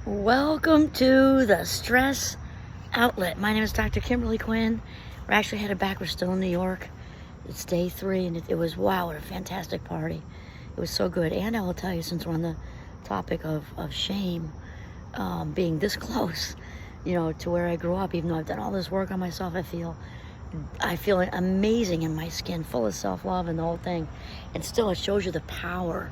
Welcome to the Stress Outlet. My name is Dr. Kimberly Quinn. We're actually headed back. We're still in New York. It's day 3, and it was, wow, what a fantastic party. It was so good. And I will tell you, since we're on the topic of shame, being this close, to where I grew up, even though I've done all this work on myself, I feel amazing in my skin, full of self-love and the whole thing. And still, it shows you the power.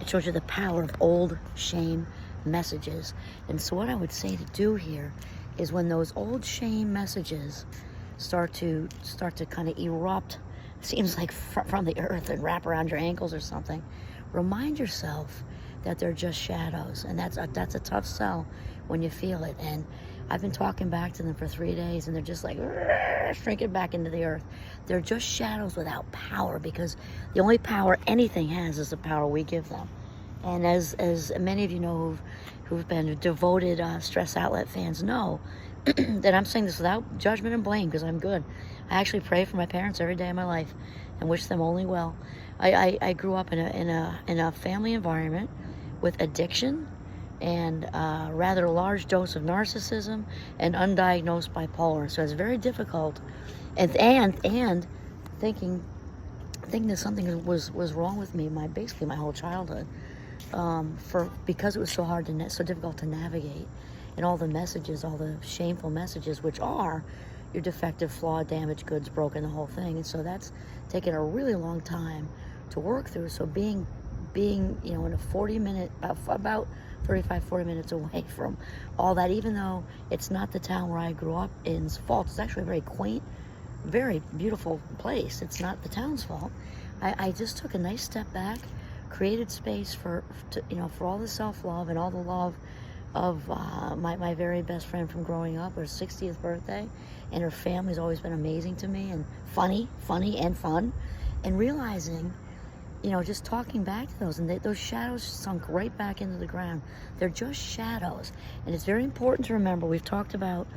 It shows you the power of old shame messages. And so what I would say to do here is, when those old shame messages start to kind of erupt, seems like from the earth, and wrap around your ankles or something, remind yourself that they're just shadows. And that's a tough sell when you feel it. And I've been talking back to them for 3 days, and they're just like shrinking back into the earth. They're just shadows without power, because the only power anything has is the power we give them. And as many of you know who've been devoted Stress Outlet fans know, that I'm saying this without judgment and blame, because I'm good. I actually pray for my parents every day of my life and wish them only well. I grew up in a family environment with addiction and a rather large dose of narcissism and undiagnosed bipolar. So it's very difficult, and thinking that something was wrong with me basically my whole childhood. Because it was so hard so difficult to navigate, and all the messages, all the shameful messages, which are you're defective, flawed, damaged goods, broken, the whole thing. And so that's taken a really long time to work through. So being in a 40-minute, about 35-40 minutes away from all that, even though it's not the town where I grew up in's fault. It's actually a very quaint, very beautiful place. It's not the town's fault. I just took a nice step back, created space for all the self-love and all the love of my very best friend from growing up. Her 60th birthday, and her family's always been amazing to me, and funny and fun. And realizing, just talking back to those, and those shadows sunk right back into the ground. They're just shadows. And it's very important to remember, we've talked about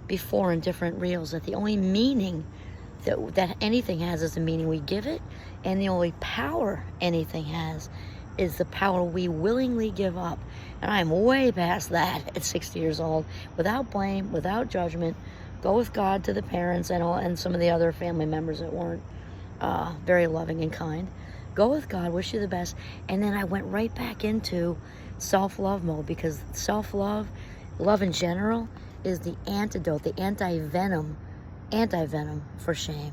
before in different reels, that the only meaning that anything has is the meaning we give it, and the only power anything has is the power we willingly give up. And I am way past that at 60 years old, without blame, without judgment. Go with God to the parents and some of the other family members that weren't very loving and kind. Go with God, wish you the best. And then I went right back into self-love mode, because self-love, love in general, is the antidote, the anti-venom for shame.